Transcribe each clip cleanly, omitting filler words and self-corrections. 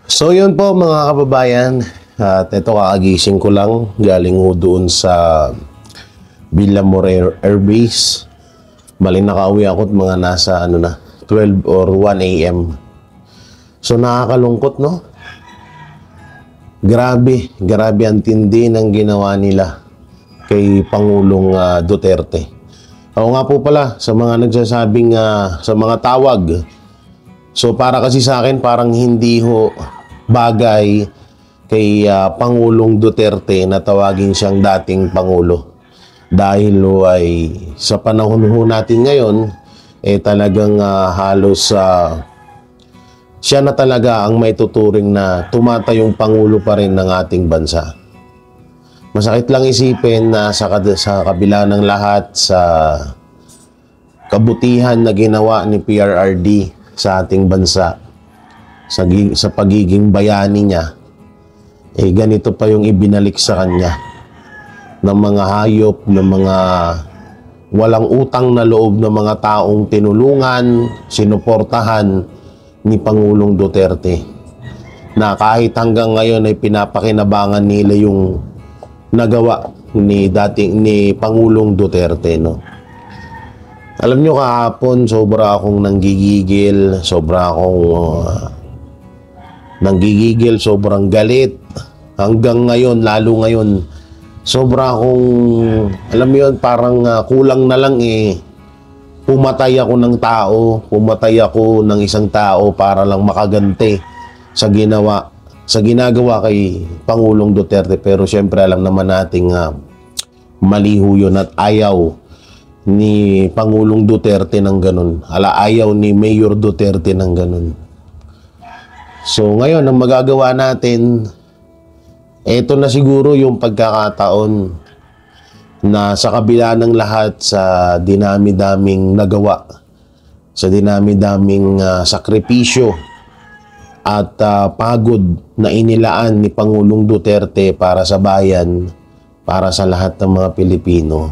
So yun po mga kababayan, at ito kakagising ko lang galing ho doon sa Villamor Air Base. Bali nakauwi ako at mga nasa 12 or 1 a.m. So nakakalungkot, no? Grabe ang tindi ng ginawa nila kay Pangulong Duterte. Ako nga po pala sa mga nagsasabing sa mga tawag. So para kasi sa akin parang hindi ho bagay kay Pangulong Duterte na tawagin siyang dating Pangulo. Dahil ho ay sa panahon ho natin ngayon, talagang halos siya na talaga ang may tuturing na tumatayong Pangulo pa rin ng ating bansa. Masakit lang isipin na sa kabila ng lahat sa kabutihan na ginawa ni PRRD sa ating bansa, sa pagiging bayani niya, ganito pa yung ibinalik sa kanya ng mga hayop, ng mga walang utang na loob ng mga taong tinulungan, sinuportahan ni Pangulong Duterte, na kahit hanggang ngayon ay pinapakinabangan nila yung nagawa ni Pangulong Duterte, no? Alam nyo, kahapon sobra akong nanggigigil, sobrang galit. Hanggang ngayon, lalo ngayon, sobra akong, alam mo yun, parang kulang na lang pumatay ako ng tao, pumatay ako ng isang tao para lang makaganti sa ginagawa kay Pangulong Duterte. Pero syempre alam naman nating mali ho yun at ayaw ni Pangulong Duterte ng ganun. Ayaw ni Mayor Duterte ng ganun. So ngayon, ang magagawa natin, eto na siguro yung pagkakataon na sa kabila ng lahat, sa dinami-daming nagawa, sa dinami-daming sakripisyo at pagod na inilaan ni Pangulong Duterte para sa bayan, para sa lahat ng mga Pilipino,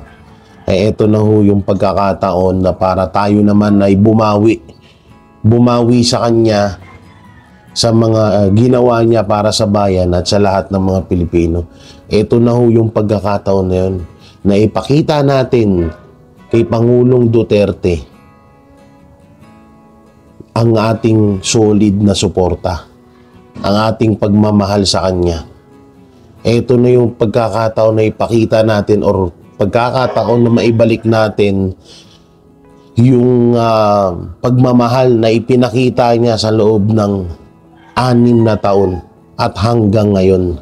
eto na ho yung pagkakataon na para tayo naman ay bumawi sa kanya, sa mga ginawa niya para sa bayan at sa lahat ng mga Pilipino. Ito na ho yung pagkakataon na yun, na ipakita natin kay Pangulong Duterte ang ating solid na suporta, ang ating pagmamahal sa kanya. Ito na yung pagkakataon na ipakita natin, or pagkakataon na maibalik natin yung pagmamahal na ipinakita niya sa loob ng 6 na taon at hanggang ngayon.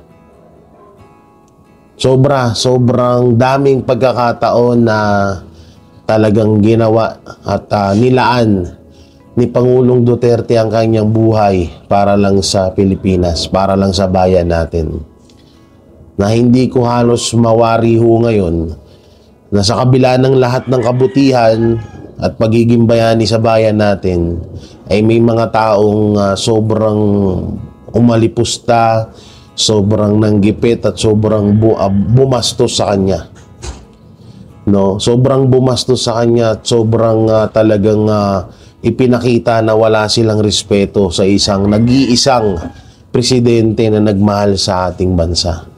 Sobrang daming pagkakataon na talagang ginawa at nilaan ni Pangulong Duterte ang kanyang buhay para lang sa Pilipinas, para lang sa bayan natin. Na hindi ko halos mawari ho ngayon na sa kabila ng lahat ng kabutihan at pagiging bayani sa bayan natin, ay may mga taong sobrang umalipusta, sobrang nanggipit at sobrang bumastos sa kanya. No, sobrang bumastos sa kanya at sobrang talagang ipinakita na wala silang respeto sa nag-iisang presidente na nagmahal sa ating bansa.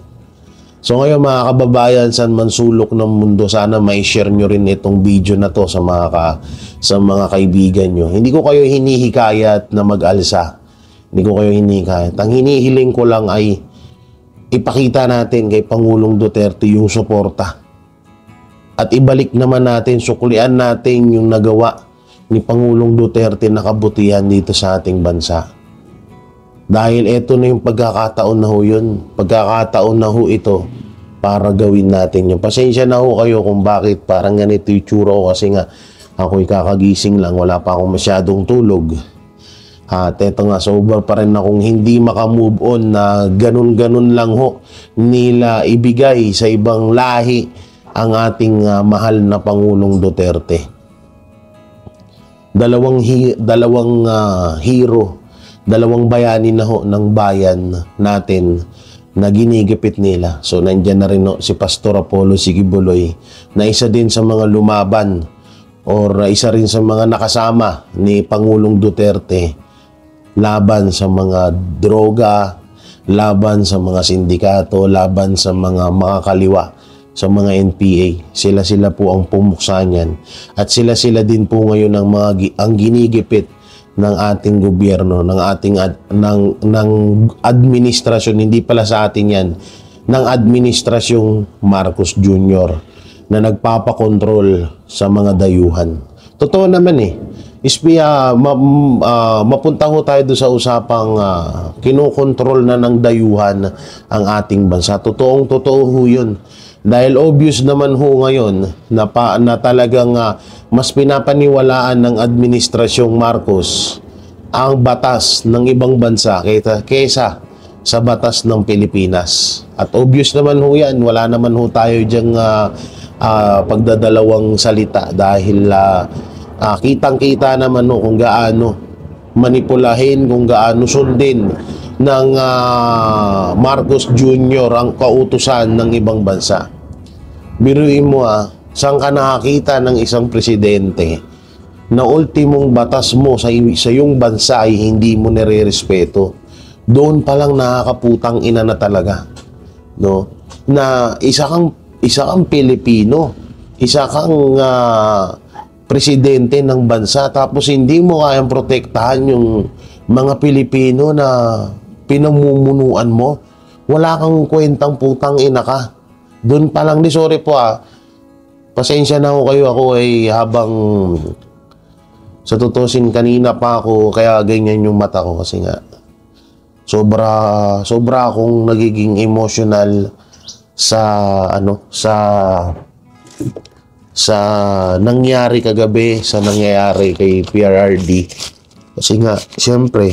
So ngayon mga kababayan, saan man sulok ng mundo, sana may share nyo rin itong video na to sa mga kaibigan nyo. Hindi ko kayo hinihikayat na mag-alsa. Hindi ko kayo hinihikayat. Ang hinihiling ko lang ay ipakita natin kay Pangulong Duterte yung suporta. At ibalik naman natin, suklian natin yung nagawa ni Pangulong Duterte na kabutihan dito sa ating bansa. Dahil ito na yung pagkakataon na ho yun. Pagkakataon na ho ito para gawin natin yun. Pasensya na ho kayo kung bakit parang ganito yung tsura ko, kasi nga ako'y kakagising lang. Wala pa akong masyadong tulog. At eto nga, sober pa rin akong hindi makamove on na ganun-ganun lang ho nila ibigay sa ibang lahi ang ating mahal na Pangulong Duterte. Dalawang hero, dalawang bayani na ho ng bayan natin na ginigipit nila. So nandyan na rin ho si Pastor Apollo Sigibuloy, na isa din sa mga lumaban or isa rin sa mga nakasama ni Pangulong Duterte laban sa mga droga, laban sa mga sindikato, laban sa mga makakaliwa, sa mga NPA. Sila po ang pumuksa niyan. At sila din po ngayon ang ginigipit ng ating gobyerno, ng administrasyon, hindi pala sa atin yan, ng administrasyong Marcos Jr. na nagpapakontrol sa mga dayuhan. Totoo naman mapunta ho tayo doon sa usapang kinokontrol na ng dayuhan ang ating bansa. Totoo ho yun. Dahil obvious naman ho ngayon na talagang mas pinapaniwalaan ng administrasyong Marcos ang batas ng ibang bansa kaysa sa batas ng Pilipinas. At obvious naman ho yan. Wala naman ho tayo dyang pagdadalawang salita dahil kitang-kita naman kung gaano manipulahin, kung gaano sundin ng Marcos Jr. ang kautusan ng ibang bansa. Biruin mo saan ka nakakita ng isang presidente na ultimong batas mo sa iyong bansa ay hindi mo nire-respeto? Doon pa lang nakakaputang ina na talaga, no? Na isa kang Pilipino, isa kang presidente ng bansa, tapos hindi mo kayang protektahan yung mga Pilipino na pinamumunuan mo. Wala kang kwentang putang ina ka. Doon pa lang, sorry po pasensya na ho kayo, ako ay habang sa tutusin kanina pa ako, kaya ganyan yung mata ko kasi nga sobra akong nagiging emotional sa nangyari kagabi, sa nangyayari kay PRRD. Kasi nga, siyempre,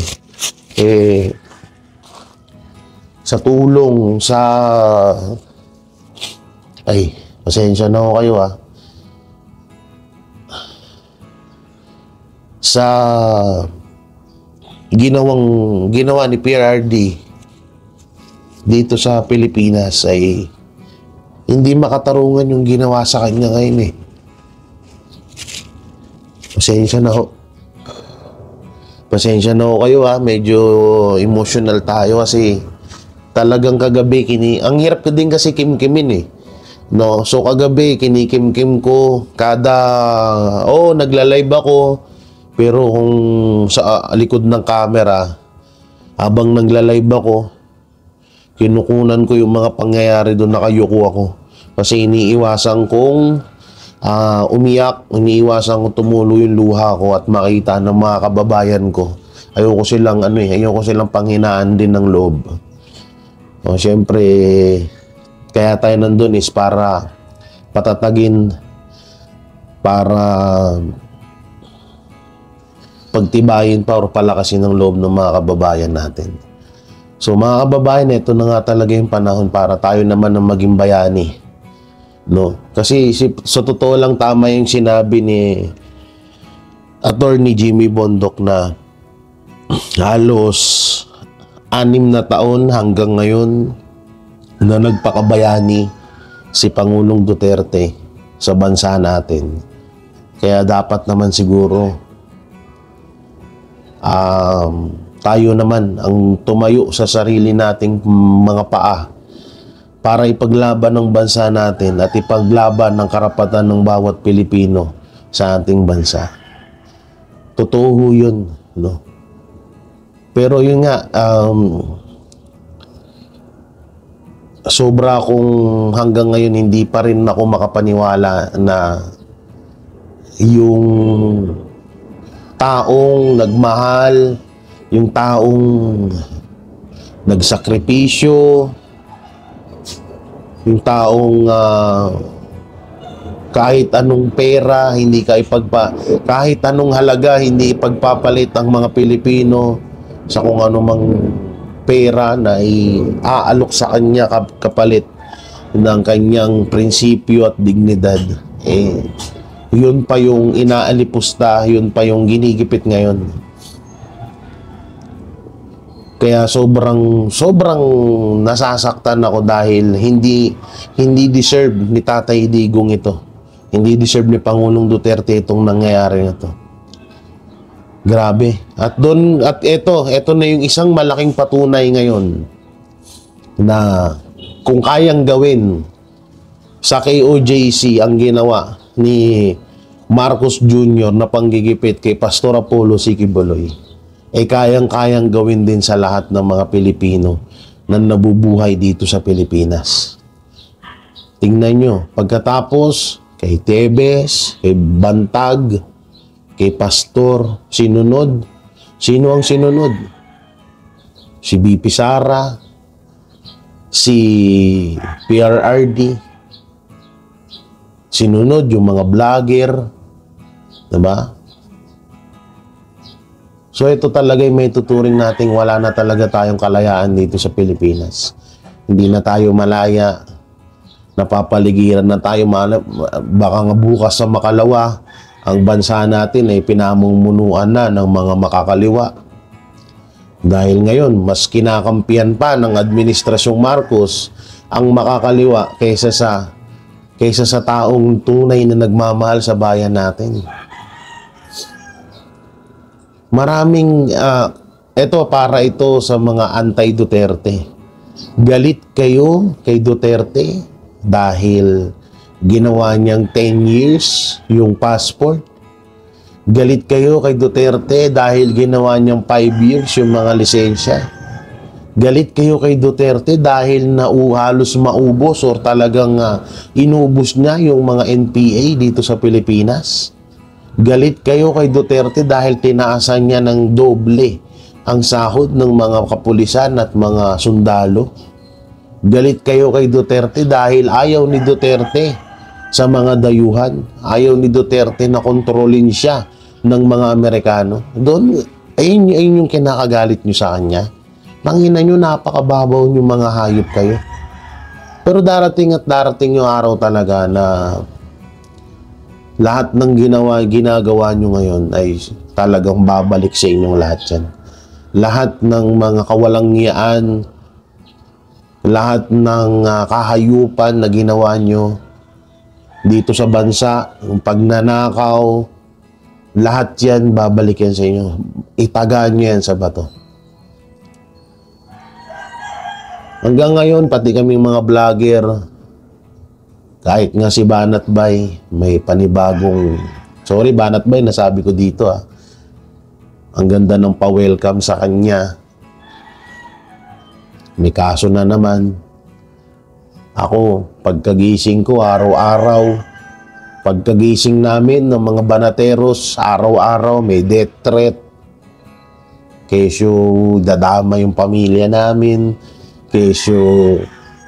sa tulong pasensya na ho kayo sa ginawa ni PRRD dito sa Pilipinas ay hindi makatarungan yung ginawa sa kanya ngayon Pasensya na ho. Pasensya na ho kayo medyo emotional tayo kasi talagang kagabi ang hirap ko din kasi kimkimin no? So kagabi kinikimkim ko nagla-live ako, pero kung sa likod ng camera habang nagla-live ako, kinukunan ko yung mga pangyayari doon, nakayuko ako. Kasi iniiwasan kong umiyak, iniiwasan kong tumulo yung luha ko at makita ng mga kababayan ko. Ayoko silang panghinaan din ng loob. Siyempre, kaya tayo nandun is para patatagin, para pagtibayin pa o palakasin ng loob ng mga kababayan natin. So mga kababayan, ito na nga talaga yung panahon para tayo naman ang maging bayani, no? Kasi sa totoo lang, tama yung sinabi ni Attorney Jimmy Bondoc na halos 6 na taon hanggang ngayon na nagpakabayani si Pangulong Duterte sa bansa natin. Kaya dapat naman siguro tayo naman ang tumayo sa sarili nating mga paa para ipaglaban ng bansa natin at ipaglaban ng karapatan ng bawat Pilipino sa ating bansa. Totoo yun, no? Pero yun nga, sobra akong hanggang ngayon hindi pa rin ako makapaniwala na yung taong nagmahal, yung taong nagsakripisyo, yung taong kahit anong pera, kahit anong halaga, hindi ipagpapalit ang mga Pilipino sa kung anumang pera na iaalok sa kanya kapalit ng kanyang prinsipyo at dignidad. Yun pa yung inaalipusta, yun pa yung ginigipit ngayon. Kaya sobrang nasasaktan ako dahil hindi deserve ni Tatay Digong ito. Hindi deserve ni Pangulong Duterte itong nangyayari na to. Grabe. At ito na yung isang malaking patunay ngayon na kung kayang gawin sa KOJC ang ginawa ni Marcos Jr. na panggigipit kay Pastor Apollo C. Quiboloy, kayang-kayang gawin din sa lahat ng mga Pilipino na nabubuhay dito sa Pilipinas. Tingnan nyo, pagkatapos kay Tebes, kay Bantag, kay Pastor, sinunod. Sino ang sinunod? Si BP Sara, si PRRD, sinunod yung mga vlogger, diba? So ito talaga yung may tuturing nating wala na talaga tayong kalayaan dito sa Pilipinas. Hindi na tayo malaya, napapaligiran na tayo, baka nga bukas sa makalawa, ang bansa natin ay pinamumunuan na ng mga makakaliwa. Dahil ngayon, mas kinakampihan pa ng Administrasyong Marcos ang makakaliwa kaysa sa taong tunay na nagmamahal sa bayan natin. Maraming, ito sa mga anti-Duterte. Galit kayo kay Duterte dahil ginawa niyang 10 years yung passport. Galit kayo kay Duterte dahil ginawa niyang 5 years yung mga lisensya. Galit kayo kay Duterte dahil halos maubos or talagang inubos niya yung mga NPA dito sa Pilipinas. Galit kayo kay Duterte dahil tinaasan niya ng doble ang sahod ng mga kapulisan at mga sundalo. Galit kayo kay Duterte dahil ayaw ni Duterte sa mga dayuhan. Ayaw ni Duterte na kontrolin siya ng mga Amerikano. Ayun yung kinakagalit nyo sa kanya. Tangina nyo, napakababaw nyo, mga hayop kayo. Pero darating yung araw talaga na lahat ng ginagawa nyo ngayon ay talagang babalik sa inyong lahat yan. Lahat ng mga kawalangyaan, lahat ng kahayupan na ginawa nyo dito sa bansa, yung pagnanakaw, lahat yan babalik yan sa inyo. Itagaan nyo yan sa bato. Hanggang ngayon, pati kaming mga vlogger, kahit nga si Banat Bay, may panibagong, sorry Banat Bay, nasabi ko dito ang ganda ng pa-welcome sa kanya. May kaso na naman. Ako, pagkagising ko, araw-araw, pagkagising namin ng mga banateros, araw-araw may death threat. Kesyo dadama yung pamilya namin, kesyo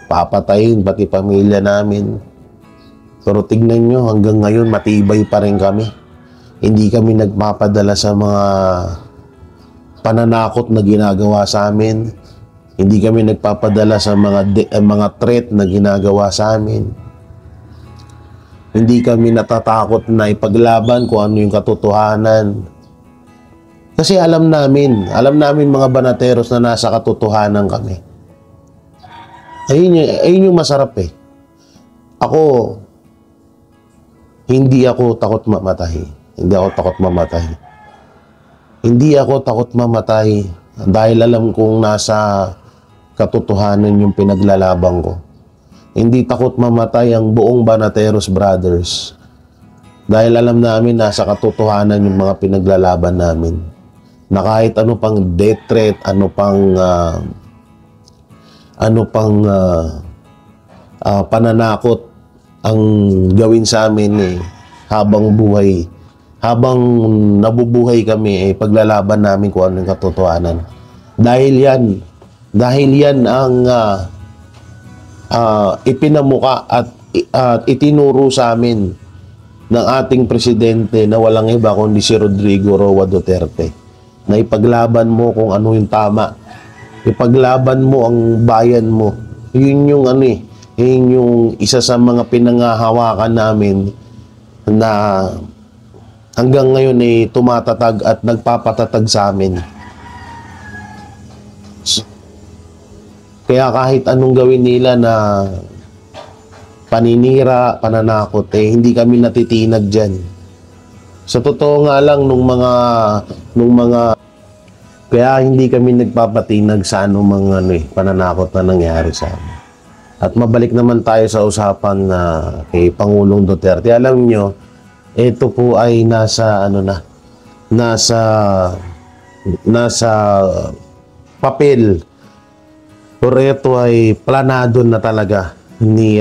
papatayin pati pamilya namin. Pero tignan nyo, hanggang ngayon matibay pa rin kami. Hindi kami nagpapadala sa mga pananakot na ginagawa sa amin. Hindi kami nagpapadala sa mga threat na ginagawa sa amin. Hindi kami natatakot na ipaglaban kung ano yung katotohanan. Kasi alam namin mga banateros na nasa katotohanan kami. Ayun yung masarap eh. Hindi ako takot mamatay. Hindi ako takot mamatay dahil alam kong nasa katotohanan yung pinaglalaban ko. Hindi takot mamatay ang buong Banateros Brothers dahil alam namin nasa katotohanan yung mga pinaglalaban namin. Na kahit ano pang death threat, ano pang pananakot ang gawin sa amin habang nabubuhay kami, paglalaban namin kung ano yung katotohanan. Dahil yan ang ipinamuka at itinuro sa amin ng ating presidente na walang iba kundi si Rodrigo Roa Duterte, na ipaglaban mo kung ano yung tama, ipaglaban mo ang bayan mo. Yun yung yun yung isa sa mga pinangahawakan namin na hanggang ngayon ay tumatatag at nagpapatatag sa amin. Kaya kahit anong gawin nila na paninira, pananakot, hindi kami natitinag dyan. Sa totoo nga lang, nung mga kaya hindi kami nagpapatinag sa mga pananakot na nangyari sa amin. At mabalik naman tayo sa usapan na kay Pangulong Duterte. Alam nyo, ito po ay nasa papel. Pero ito ay planado na talaga ni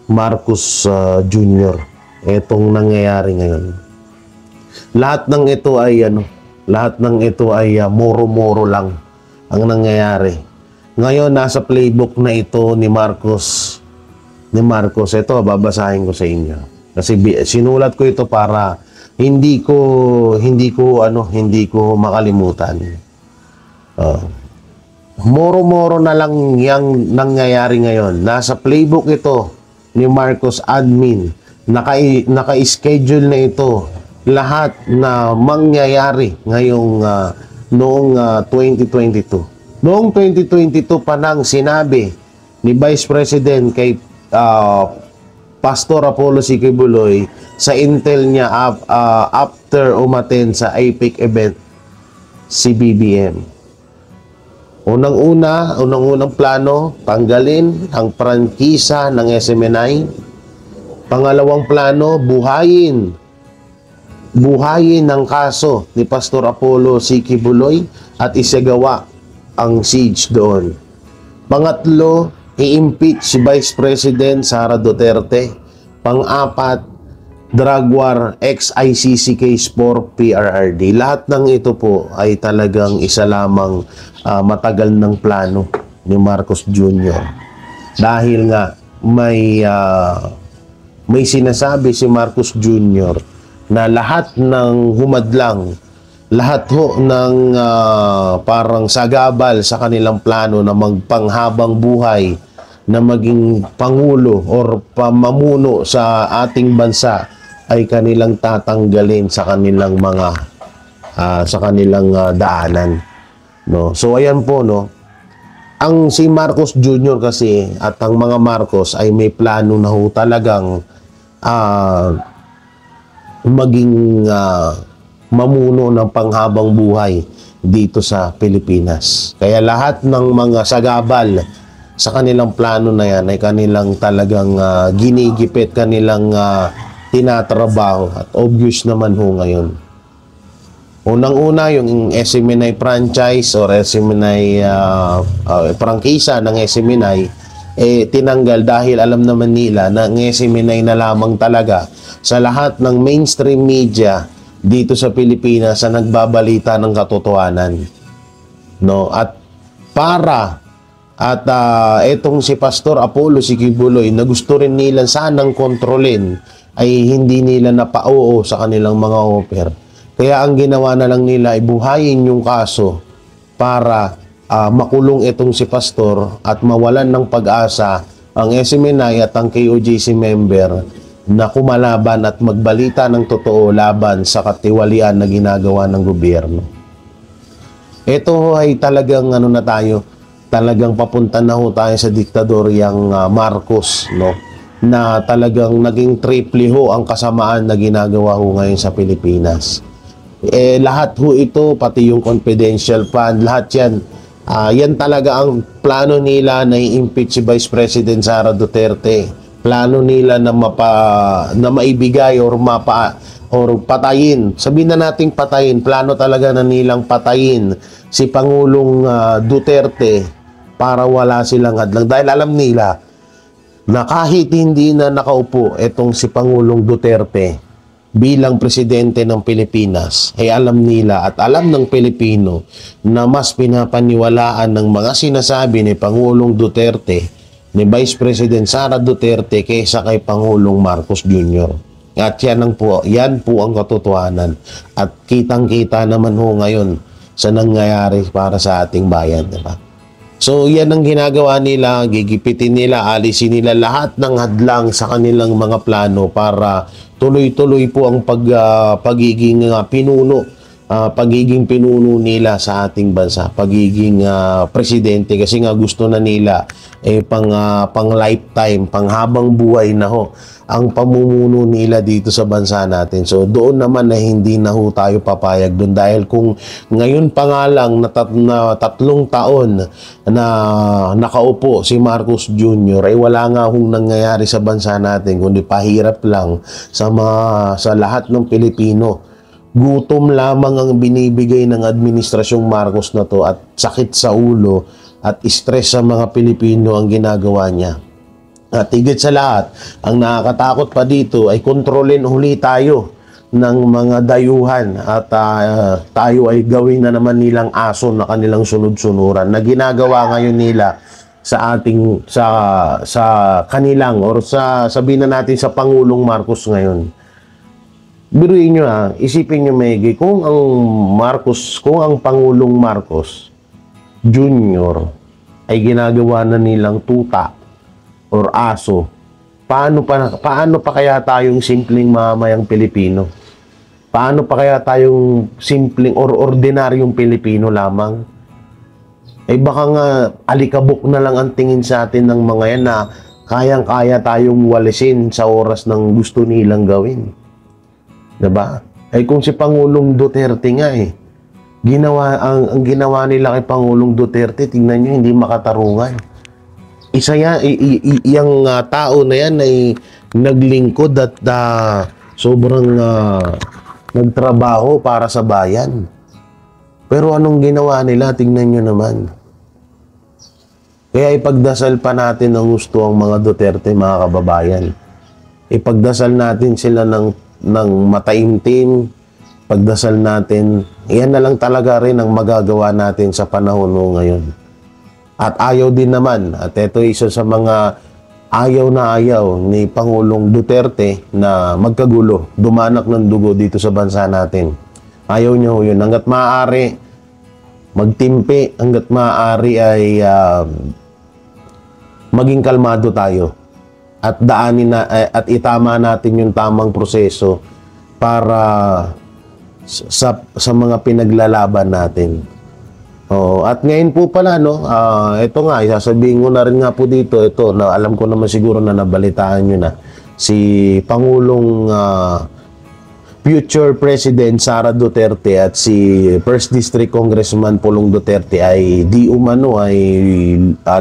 Marcos Jr. Itong nangyayari ngayon. Lahat ng ito ay moro-moro lang ang nangyayari. Ngayon nasa playbook na ito ni Marcos. Ito babasahin ko sa inyo. Kasi sinulat ko ito para hindi ko makalimutan. Moro-moro na lang yang nangyayari ngayon. Nasa playbook ito ni Marcos admin. Naka-schedule na ito lahat na mangyayari ngayong noong 2022. Noong 2022 pa nang sinabi ni Vice President kay Pastor Apollo C. Quiboloy sa intel niya after umattend sa APEC event si BBM. Unang-unang plano, tanggalin ang prangkisa ng SMNI. Pangalawang plano, buhayin ang kaso ni Pastor Apollo C. Quiboloy at isagawa ang siege doon. Pangatlo, i-impeach si Vice President Sara Duterte. Pang-apat, drug war ex-ICC case for PRRD. Lahat ng ito po ay talagang isa lamang matagal ng plano ni Marcos Jr. Dahil nga may sinasabi si Marcos Jr. na lahat ng humadlang, lahat ho ng parang sagabal sa kanilang plano na magpanghabang buhay na maging pangulo or pamamuno sa ating bansa ay kanilang tatanggalin sa kanilang mga daanan, no. So ayan po, no. Ang si Marcos Jr. kasi at ang mga Marcos ay may plano na ho talagang maging mamuno ng panghabang buhay dito sa Pilipinas. Kaya lahat ng mga sagabal sa kanilang plano na yan ay kanilang talagang ginigipit, kanilang tinatrabaho at obvious naman ho ngayon. Unang-una yung SMNI franchise or SMNI prangkisa ng SMNI tinanggal dahil alam naman nila na ang SMNI na lamang talaga sa lahat ng mainstream media dito sa Pilipinas na nagbabalita ng katotohanan, no. At etong si Pastor Apollo C. Quiboloy na gusto rin nila sanang kontrolin ay hindi nila napauo sa kanilang mga offer. Kaya ang ginawa na lang nila ay buhayin yung kaso para makulong itong si Pastor at mawalan ng pag-asa ang SMNI at ang KOJC member na kumalaban at magbalita ng totoo laban sa katiwalian na ginagawa ng gobyerno. Ito ay talagang talagang papunta na ho tayo sa diktadoryang Marcos, no, na talagang naging triple ho ang kasamaan na ginagawa ho ngayon sa Pilipinas. Lahat ho ito, pati yung confidential fund, lahat yan, yan talaga ang plano nila na i-impeach si Vice President Sara Duterte. Plano nila na maibigay or patayin. Sabihin na nating patayin, plano talaga na nilang patayin si Pangulong Duterte para wala silang hadlang. Dahil alam nila na kahit hindi na nakaupo itong si Pangulong Duterte bilang presidente ng Pilipinas, ay alam nila at alam ng Pilipino na mas pinapaniwalaan ng mga sinasabi ni Pangulong Duterte, ni Vice President Sara Duterte kaysa kay Pangulong Marcos Jr. At yan po ang katotohanan. At kitang-kita naman ho ngayon sa nangyayari para sa ating bayan, diba? So yan ang ginagawa nila, gigipitin nila, alisin nila lahat ng hadlang sa kanilang mga plano para tuloy-tuloy po ang pagiging pinuno pagiging pinuno nila sa ating bansa, pagiging presidente, kasi nga gusto na nila pang lifetime, pang habang buhay na ho ang pamumuno nila dito sa bansa natin. So doon naman na hindi na ho tayo papayag doon, dahil kung ngayon pa nga lang na 3 taon na nakaupo si Marcos Jr. ay wala nga hong nangyayari sa bansa natin kundi pahirap lang sa lahat ng Pilipino. Gutom lamang ang binibigay ng administrasyong Marcos na to, at sakit sa ulo at stress sa mga Pilipino ang ginagawa niya. At higit sa lahat, ang nakakatakot pa dito ay kontrolin uli tayo ng mga dayuhan, at tayo ay gawin na naman nilang aso na kanilang sunod-sunuran na ginagawa ngayon nila sa kanilang, or sabihin na natin sa Pangulong Marcos ngayon. Biruin nyo isipin nyo maigi, kung ang Pangulong Marcos Jr. ay ginagawa na nilang tuta or aso, paano pa kaya tayong simpleng mamamayang Pilipino? Paano pa kaya tayong simpleng or ordinaryong Pilipino lamang? Baka nga alikabok na lang ang tingin sa atin ng mga yan na kayang-kaya tayong walisin sa oras ng gusto nilang gawin. Diba? Kung si Pangulong Duterte nga ang ginawa nila kay Pangulong Duterte, tingnan nyo, hindi makatarungan. Isa yan, yung tao na yan ay naglingkod at sobrang nagtrabaho para sa bayan. Pero anong ginawa nila? Tingnan nyo naman. Kaya ipagdasal pa natin ang gusto ang mga Duterte, mga kababayan. Ipagdasal natin sila ng mataimtim. Pagdasal natin, yan na lang talaga rin ang magagawa natin sa panahon ngayon. At ayaw din naman, at ito isa sa mga ayaw na ayaw ni Pangulong Duterte na magkagulo, dumanak ng dugo dito sa bansa natin. Ayaw niya ho yun. Hanggat maaari, magtimpi, hanggat maaari ay maging kalmado tayo. At at itama natin yung tamang proseso para sa mga pinaglalaban natin. At ngayon po pala, ito nga, isasabihin ko na rin nga po dito, ito, na alam ko naman siguro na nabalitaan nyo na, si Pangulong future President Sara Duterte at si 1st District Congressman Pulong Duterte ay di umano ay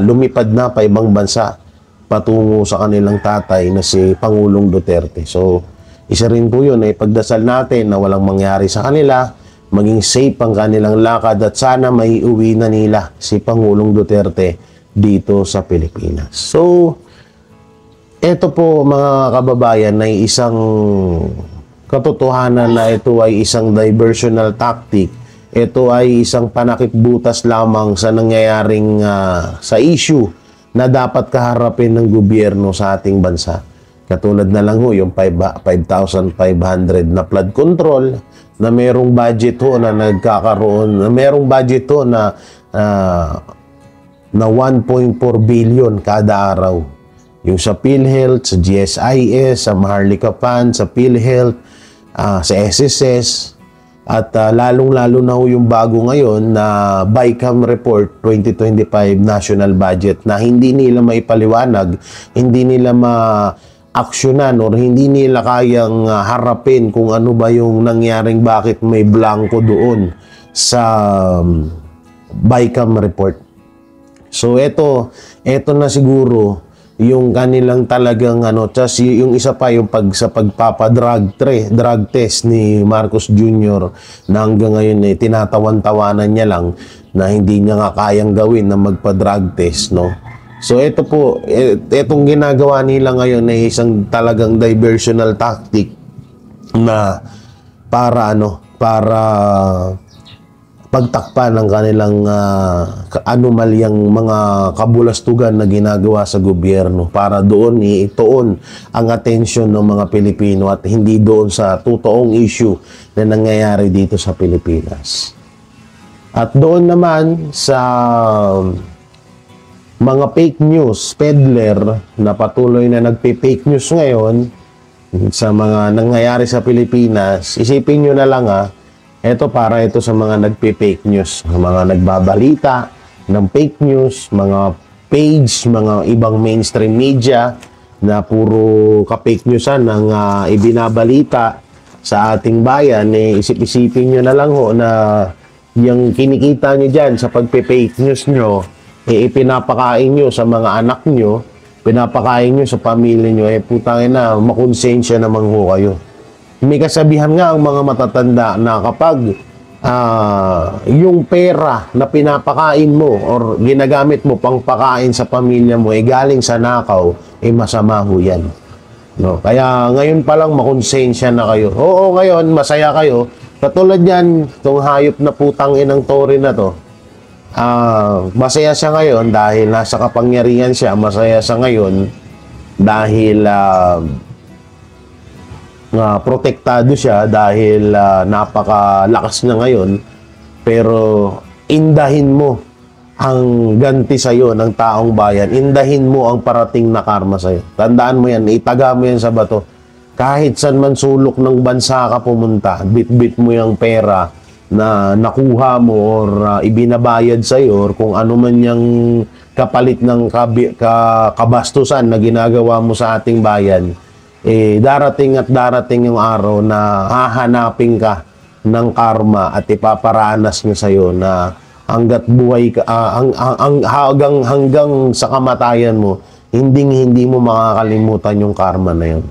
lumipad na pa ibang bansa patungo sa kanilang tatay na si Pangulong Duterte. So, isa rin po yun, pagdasal natin na walang mangyari sa kanila, maging safe ang kanilang lakad, at sana may uwi na nila si Pangulong Duterte dito sa Pilipinas. So, ito po mga kababayan ay isang katotohanan na ito ay isang diversional tactic. Ito ay isang panakipbutas lamang sa nangyayaring sa issue na dapat kaharapin ng gobyerno sa ating bansa. Katulad na lang yung 5,500 na flood control, na merong budget na nagkakaroon, na merong budget na 1.4 billion kada araw. Yung sa PhilHealth, sa GSIS, sa Maharlika Fund, sa PhilHealth, sa SSS, at lalong-lalo na yung bago ngayon na BICAM Report 2025 National Budget na hindi nila maipaliwanag, hindi nila aksyonan, or hindi nila kayang harapin kung ano ba yung nangyaring, bakit may blanco doon sa BICAM report. So ito na siguro yung kanilang talagang yung isa pa yung sa pagpapadrug drug test ni Marcos Jr. na hanggang ngayon tinatawan-tawanan niya lang na hindi niya nga kayang gawin na magpa-drug test, So ito po, itong ginagawa nila ngayon ay isang talagang diversional tactic na para pagtakpan ng kanilang anomalyang mga kabulastugan na ginagawa sa gobyerno, para doon ituon ang atensyon ng mga Pilipino at hindi doon sa totoong issue na nangyayari dito sa Pilipinas. At doon naman sa mga fake news peddler na patuloy na nagpe-fake news ngayon sa mga nangyayari sa Pilipinas, isipin nyo na lang Ito para ito sa mga nagpe-fake news, mga nagbabalita ng fake news, mga page, mga ibang mainstream media na puro ka-fake newsan ang ibinabalita sa ating bayan. Isip-isipin nyo na lang ho na yung kinikita nyo dyan sa pagpe-fake news nyo, ipinapakain nyo sa mga anak nyo, pinapakain nyo sa pamilya nyo, putangin na, makonsensya naman ho kayo. May kasabihan nga ang mga matatanda na kapag yung pera na pinapakain mo or ginagamit mo pang pakain sa pamilya mo galing sa nakaw, masama ho yan. No? Kaya ngayon pa lang makonsensya na kayo. Oo, ngayon masaya kayo. Katulad yan, itong hayop na putang inang Tory na to, masaya siya ngayon dahil nasa kapangyarihan siya. Masaya siya ngayon dahil protektado siya dahil napakalakas niya ngayon. Pero indahin mo ang ganti sa'yo ng taong bayan. Indahin mo ang parating na karma sa'yo. Tandaan mo yan, itaga mo yan sa bato. Kahit saan man sulok ng bansa ka pumunta, bit-bit mo yung pera na nakuha mo or ibinabayad sa'yo or kung ano man yung kapalit ng kabastusan na ginagawa mo sa ating bayan, darating at darating yung araw na hahanapin ka ng karma at ipaparanas niya sa'yo na hanggat buhay ka, hanggang sa kamatayan mo, hindi mo makakalimutan yung karma na yun.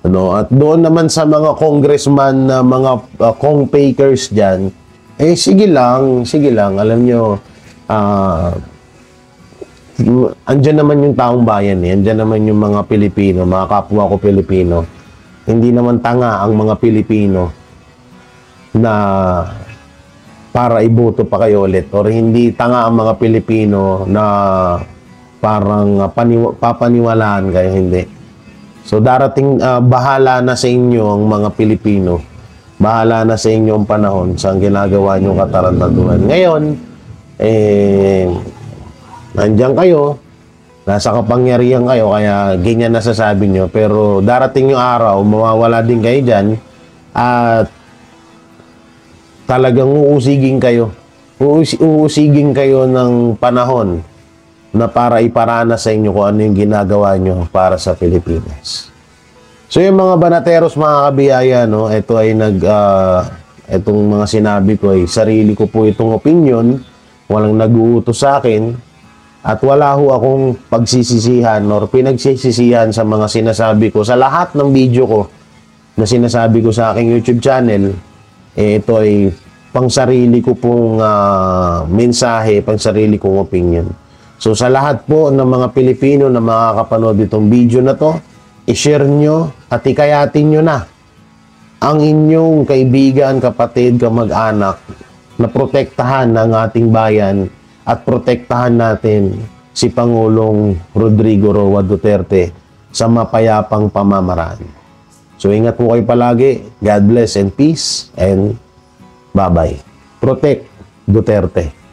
Ano? At doon naman sa mga congressman na mga kong-fakers dyan, sige lang, alam nyo, andyan naman yung taong bayan, andyan naman yung mga Pilipino, mga kapwa ko Pilipino. Hindi naman tanga ang mga Pilipino na para iboto pa kayo ulit, or hindi tanga ang mga Pilipino na parang papaniwalaan kayo, hindi. So darating, bahala na sa inyo ang mga Pilipino, bahala na sa inyo ang panahon sa ginagawa nyo katarantaduhan. Ngayon, nandiyan kayo, nasa kapangyarihan kayo, kaya ganyan nasasabi nyo. Pero darating yung araw, mawawala din kayo dyan, at talagang uusigin kayo. Uusigin kayo ng panahon na para iparana sa inyo kung ano yung ginagawa nyo para sa Pilipinas. So yung mga banateros, mga kabiyaya, no, ito ay itong mga sinabi ko ay sarili ko po itong opinion, walang nag-uutos sa akin, at wala ho akong pagsisisihan or pinagsisisihan sa mga sinasabi ko. Sa lahat ng video ko na sinasabi ko sa aking YouTube channel, ito ay pang sarili ko pong mensahe, pang sarili kong opinion. So sa lahat po ng mga Pilipino na makakapanood itong video na to, i-share nyo at ikayatin nyo na ang inyong kaibigan, kapatid, kamag-anak na protektahan ng ating bayan at protektahan natin si Pangulong Rodrigo Roa Duterte sa mapayapang pamamaraan. So ingat po kayo palagi. God bless and peace and bye-bye. Protect Duterte.